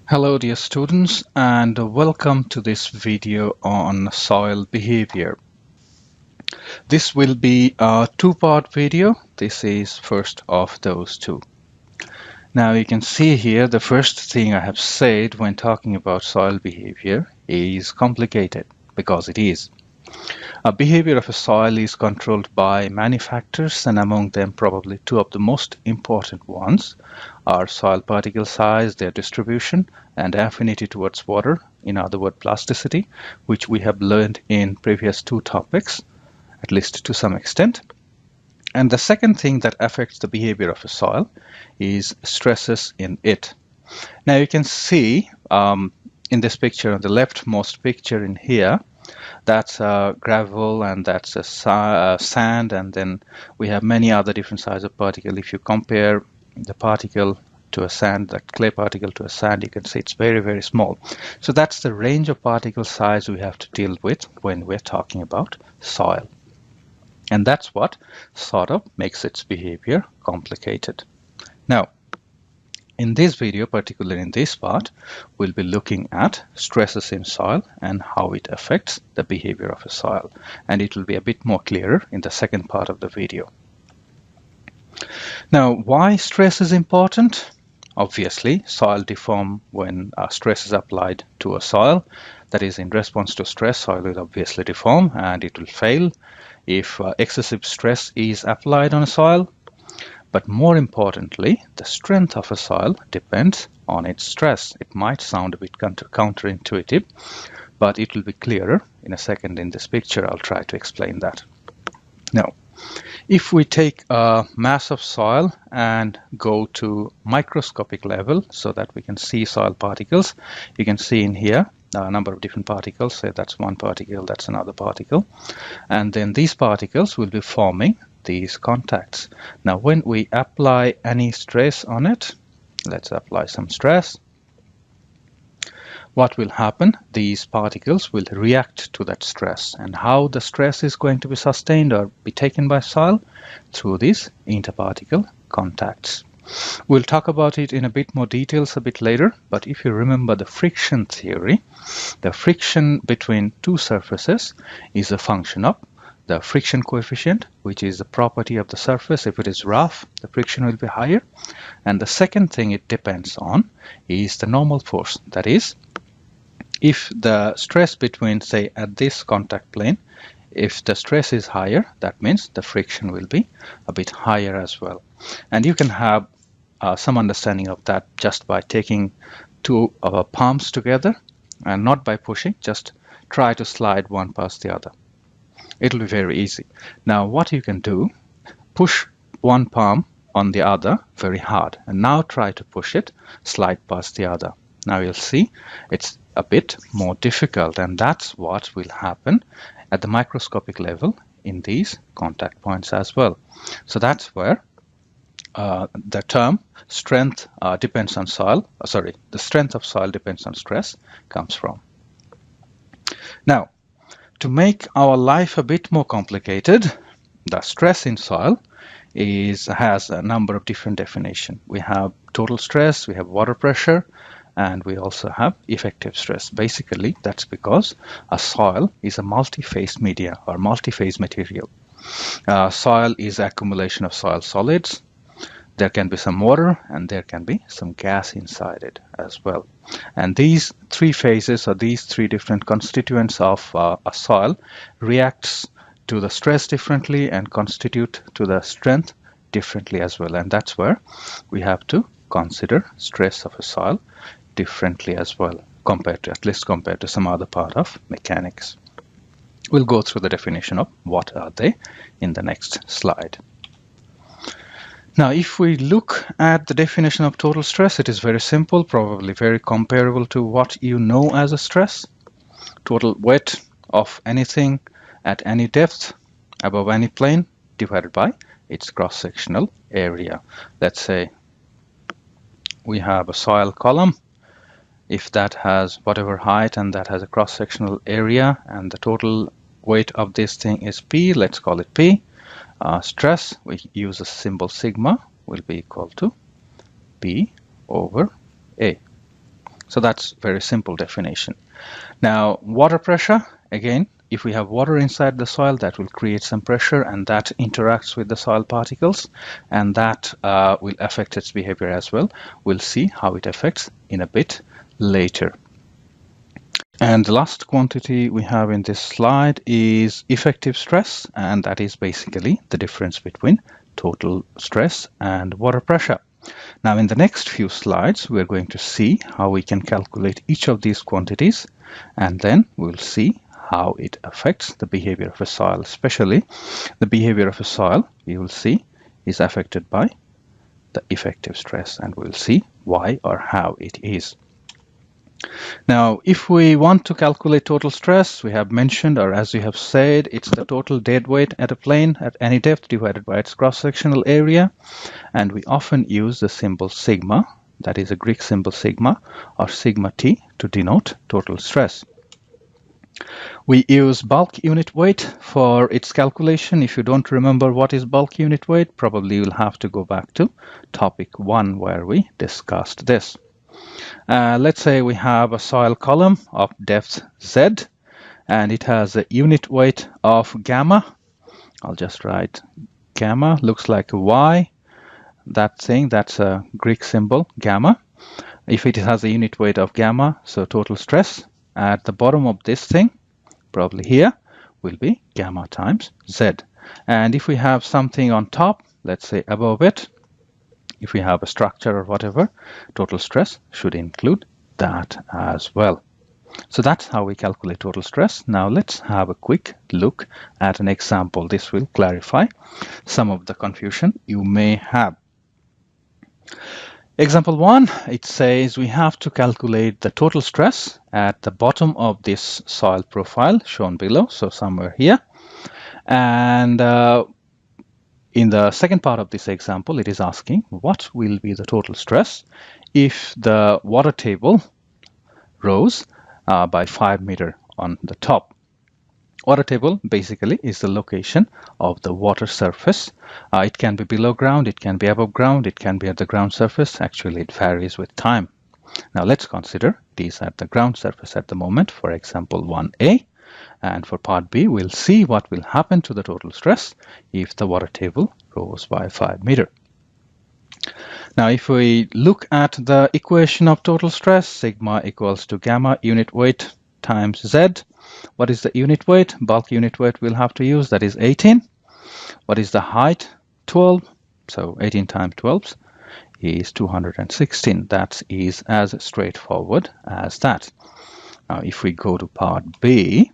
Hello dear students, and welcome to this video on soil behavior. This will be a two-part video. This is first of those two. Now you can see here the first thing I have said when talking about soil behavior is complicated, because it is. A behavior of a soil is controlled by many factors, and among them probably two of the most important ones are soil particle size, their distribution, and affinity towards water, in other words plasticity, which we have learned in previous two topics, at least to some extent. And the second thing that affects the behavior of a soil is stresses in it. Now you can see in this picture, on the leftmost picture in here, that's gravel and that's sand, and then we have many other different sizes of particle. If you compare the particle to a sand, that clay particle to a sand, you can see it's very, very small. So that's the range of particle size we have to deal with when we're talking about soil. And that's what sort of makes its behavior complicated. Now, in this video, particularly in this part, we'll be looking at stresses in soil and how it affects the behavior of a soil. And it will be a bit more clearer in the second part of the video. Now, why stress is important? Obviously, soil deform when stress is applied to a soil. That is, in response to stress, soil will obviously deform and it will fail if excessive stress is applied on a soil. But more importantly, the strength of a soil depends on its stress. It might sound a bit counterintuitive, but it will be clearer in a second in this picture. I'll try to explain that. Now, if we take a mass of soil and go to microscopic level so that we can see soil particles, you can see in here a number of different particles. Say that's one particle, that's another particle. And then these particles will be forming these contacts. Now, when we apply any stress on it, let's apply some stress. What will happen? These particles will react to that stress. And how the stress is going to be sustained or be taken by soil? Through these interparticle contacts. We'll talk about it in a bit more details a bit later, but if you remember the friction theory, the friction between two surfaces is a function of the friction coefficient, which is the property of the surface. If it is rough, the friction will be higher. And the second thing it depends on is the normal force. That is, if the stress between, say, at this contact plane, if the stress is higher, that means the friction will be a bit higher as well. And you can have some understanding of that just by taking two of our palms together, and not by pushing, just try to slide one past the other. It'll be very easy. Now, what you can do, push one palm on the other very hard, and now try to push it, slide past the other. Now you'll see it's a bit more difficult, and that's what will happen at the microscopic level in these contact points as well. So that's where the term strength depends on soil, the strength of soil depends on stress comes from. Now, to make our life a bit more complicated, the stress in soil has a number of different definitions. We have total stress, we have water pressure, and we also have effective stress. Basically, that's because a soil is a multi-phase media or multi-phase material. Soil is accumulation of soil solids. There can be some water and there can be some gas inside it as well. And these three phases, or these three different constituents of a soil, reacts to the stress differently and constitute to the strength differently as well. And that's where we have to consider stress of a soil differently as well, at least compared to some other part of mechanics. We'll go through the definition of what are they in the next slide. Now, if we look at the definition of total stress, it is very simple, probably very comparable to what you know as a stress. Total weight of anything at any depth above any plane divided by its cross-sectional area. Let's say we have a soil column. If that has whatever height and that has a cross-sectional area, and the total weight of this thing is P, let's call it P. Stress, we use a symbol sigma, will be equal to P over A. So that's very simple definition. Now, water pressure, again, if we have water inside the soil, that will create some pressure, and that interacts with the soil particles, and that will affect its behavior as well. We'll see how it affects in a bit later. And the last quantity we have in this slide is effective stress, and that is basically the difference between total stress and water pressure. Now, in the next few slides, we're going to see how we can calculate each of these quantities, and then we'll see how it affects the behavior of a soil. Especially the behavior of a soil, you will see, is affected by the effective stress, and we'll see why or how it is. Now, if we want to calculate total stress, we have mentioned, or as we have said, it's the total dead weight at a plane at any depth divided by its cross-sectional area. And we often use the symbol sigma, that is a Greek symbol sigma, or sigma t, to denote total stress. We use bulk unit weight for its calculation. If you don't remember what is bulk unit weight, probably you'll have to go back to topic 1 where we discussed this. Let's say we have a soil column of depth Z, and it has a unit weight of gamma. I'll just write gamma, looks like a Y. That thing, that's a Greek symbol, gamma. If it has a unit weight of gamma, so total stress at the bottom of this thing, probably here, will be gamma times Z. And if we have something on top, let's say above it, if we have a structure or whatever, total stress should include that as well. So that's how we calculate total stress. Now let's have a quick look at an example. This will clarify some of the confusion you may have. Example 1, it says we have to calculate the total stress at the bottom of this soil profile shown below, so somewhere here. And in the second part of this example, it is asking what will be the total stress if the water table rose by 5 meters on the top. Water table basically is the location of the water surface. It can be below ground, it can be above ground, it can be at the ground surface. Actually, it varies with time. Now let's consider these at the ground surface at the moment, for example 1A. And for part B, we'll see what will happen to the total stress if the water table rose by 5 meters. Now, if we look at the equation of total stress, sigma equals to gamma unit weight times Z. What is the unit weight? Bulk unit weight we'll have to use, that is 18. What is the height? 12. So 18 times 12 is 216. That is as straightforward as that. Now, if we go to part B,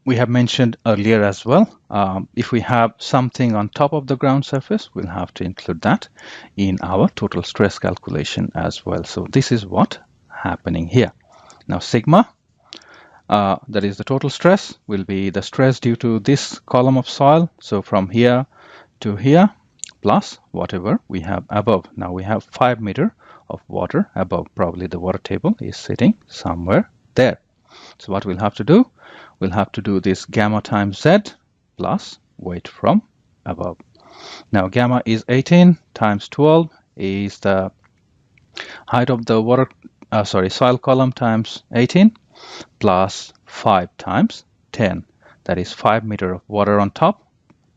we have mentioned earlier as well, if we have something on top of the ground surface, we'll have to include that in our total stress calculation as well. So this is what happening here. Now sigma, that is the total stress, will be the stress due to this column of soil. So from here to here, plus whatever we have above. Now we have 5 meters of water above. Probably the water table is sitting somewhere there. So what we'll have to do, we'll have to do this gamma times Z plus weight from above. Now gamma is 18 times 12 is the height of the water, soil column times 18 plus 5 times 10. That is 5 meters of water on top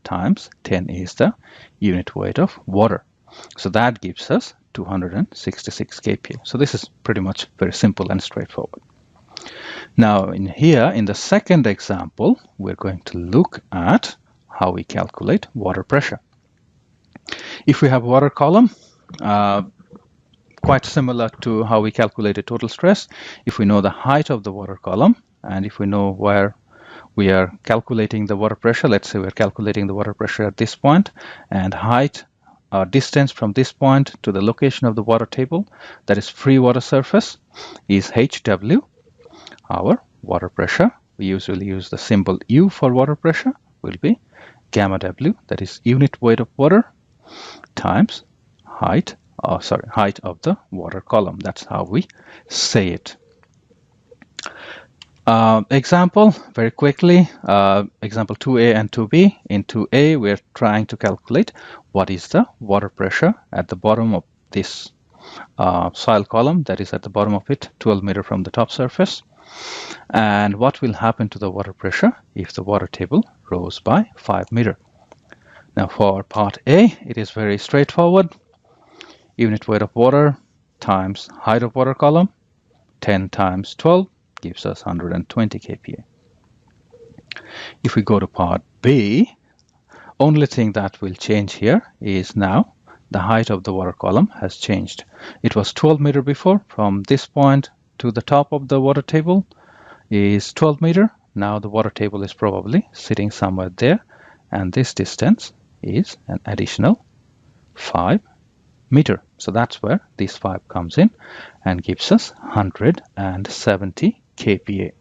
times 10 is the unit weight of water. So that gives us 266 kPa. So this is pretty much very simple and straightforward. Now in here, in the second example, we're going to look at how we calculate water pressure. If we have water column, quite similar to how we calculated total stress, if we know the height of the water column, and if we know where we are calculating the water pressure, let's say we're calculating the water pressure at this point, and height, distance from this point to the location of the water table, that is free water surface, is HW. Our water pressure, we usually use the symbol U for water pressure, will be gamma W, that is unit weight of water, times height of the water column. That's how we say it. Example, very quickly, example 2A and 2B. In 2A, we're trying to calculate what is the water pressure at the bottom of this soil column that is at the bottom of it, 12 meter from the top surface. And what will happen to the water pressure if the water table rose by 5 meter? Now for part A, it is very straightforward. Unit weight of water times height of water column, 10 times 12 gives us 120 kPa. If we go to part B, only thing that will change here is now the height of the water column has changed. It was 12 meter before. From this point to the top of the water table is 12 meter. Now the water table is probably sitting somewhere there, and this distance is an additional 5 meter. So that's where this 5 comes in and gives us 170 kPa.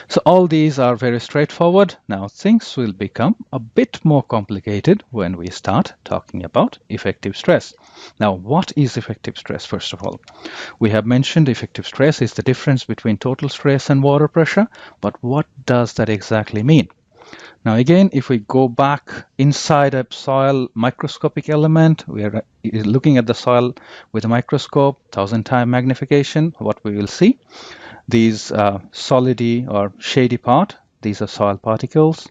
So all these are very straightforward. Now things will become a bit more complicated when we start talking about effective stress. Now what is effective stress? First of all, we have mentioned effective stress is the difference between total stress and water pressure, but what does that exactly mean? Now again, if we go back inside a soil microscopic element, we are looking at the soil with a microscope, 1000-time magnification. What we will see, these solidy or shady part, these are soil particles,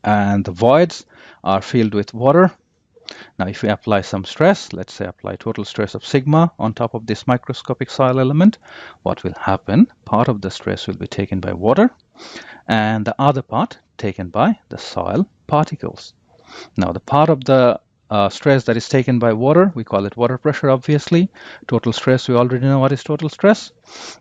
and the voids are filled with water. Now if we apply some stress, let's say apply total stress of sigma on top of this microscopic soil element, what will happen? Part of the stress will be taken by water and the other part taken by the soil particles. Now the part of the stress that is taken by water, we call it water pressure, obviously. Total stress, we already know what is total stress.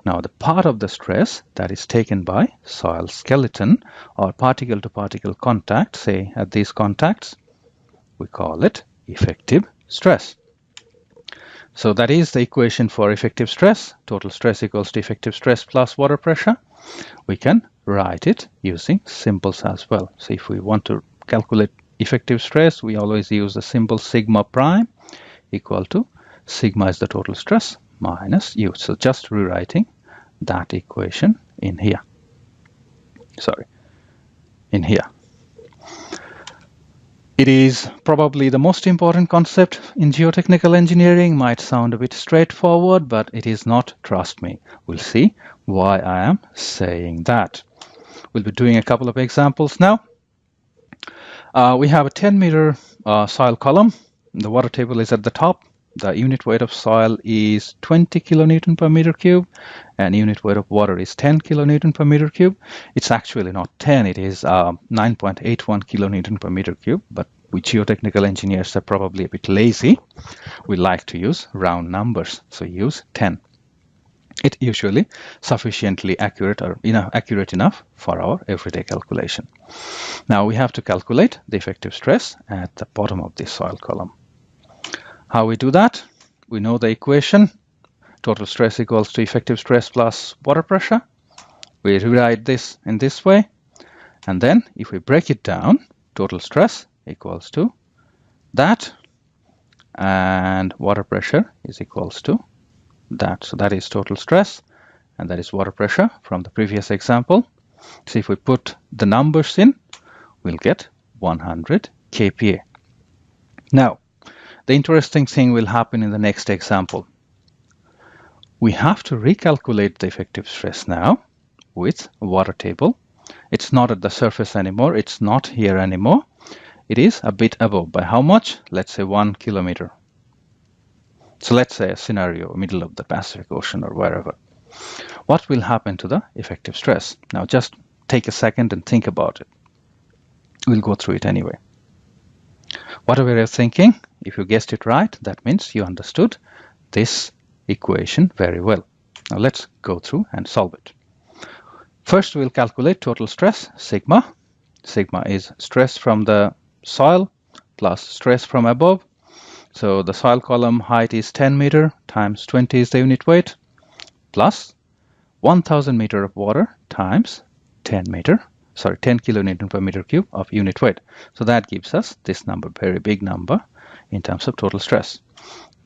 Now the part of the stress that is taken by soil skeleton or particle to particle contact, say at these contacts, we call it effective stress. So that is the equation for effective stress. Total stress equals to effective stress plus water pressure. We can write it using symbols as well. So if we want to calculate effective stress, we always use the symbol sigma prime equal to sigma is the total stress minus U. So just rewriting that equation in here. In here. It is probably the most important concept in geotechnical engineering. Might sound a bit straightforward, but it is not, trust me. We'll see why I am saying that. We'll be doing a couple of examples now. We have a 10 meter soil column. The water table is at the top. The unit weight of soil is 20 kilonewton per meter cube, and unit weight of water is 10 kilonewton per meter cube. It's actually not 10, it is 9.81 kilonewton per meter cube, but we geotechnical engineers are probably a bit lazy. We like to use round numbers, so use 10. It's usually sufficiently accurate or accurate enough for our everyday calculation. Now we have to calculate the effective stress at the bottom of this soil column. How we do that? We know the equation. Total stress equals to effective stress plus water pressure. We rewrite this in this way. And then if we break it down, total stress equals to that. And water pressure is equals to that. So that is total stress. And that is water pressure from the previous example. So if we put the numbers in, we'll get 100 kPa. Now, the interesting thing will happen in the next example. We have to recalculate the effective stress now with a water table. It's not at the surface anymore. It's not here anymore. It is a bit above. By how much? Let's say 1 kilometer. So let's say a scenario, middle of the Pacific Ocean or wherever. What will happen to the effective stress? Now just take a second and think about it. We'll go through it anyway. Whatever you're thinking, if you guessed it right, that means you understood this equation very well. Now let's go through and solve it. First, we'll calculate total stress, sigma. Sigma is stress from the soil plus stress from above. So the soil column height is 10 meter times 20 is the unit weight plus 1000 meter of water times 10 kilonewton per meter cube of unit weight. So that gives us this number, very big number in terms of total stress.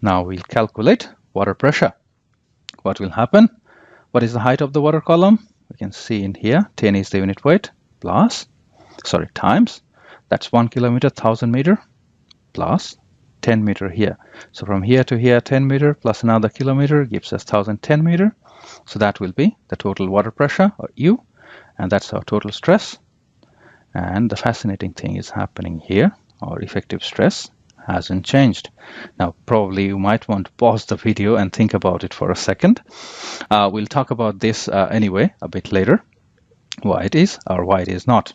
Now we'll calculate water pressure. What will happen? What is the height of the water column? We can see in here, 10 is the unit weight times, that's 1 kilometer, 1000 meter plus 10 meter here. So from here to here, 10 meter plus another kilometer gives us 1010 meter. So that will be the total water pressure, or U, and that's our total stress. And the fascinating thing is happening here. Our effective stress hasn't changed. Now, probably you might want to pause the video and think about it for a second. We'll talk about this anyway a bit later, why it is or why it is not.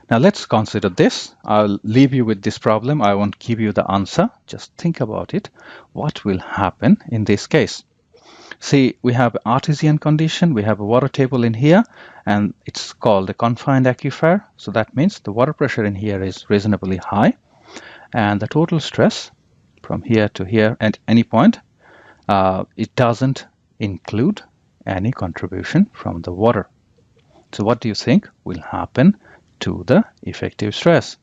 Now let's consider this. I'll leave you with this problem. I won't give you the answer. Just think about it. What will happen in this case? See, we have artesian condition. We have a water table in here, and it's called a confined aquifer. So that means the water pressure in here is reasonably high, and the total stress from here to here at any point, it doesn't include any contribution from the water. So what do you think will happen to the effective stress?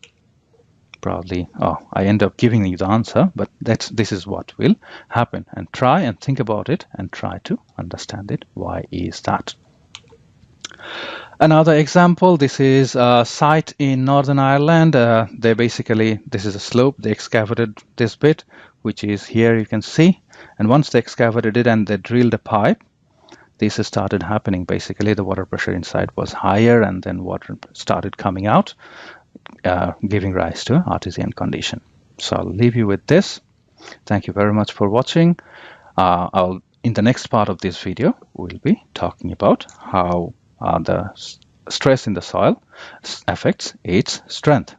Probably, I end up giving you the answer, but this is what will happen. And try and think about it and try to understand it. Why is that? Another example, this is a site in Northern Ireland. This is a slope. They excavated this bit, which is here, you can see. And once they excavated it and they drilled a pipe, this has started happening. Basically, the water pressure inside was higher, and then water started coming out, giving rise to artesian condition. So I'll leave you with this. Thank you very much for watching. In the next part of this video, we'll be talking about how the stress in the soil affects its strength.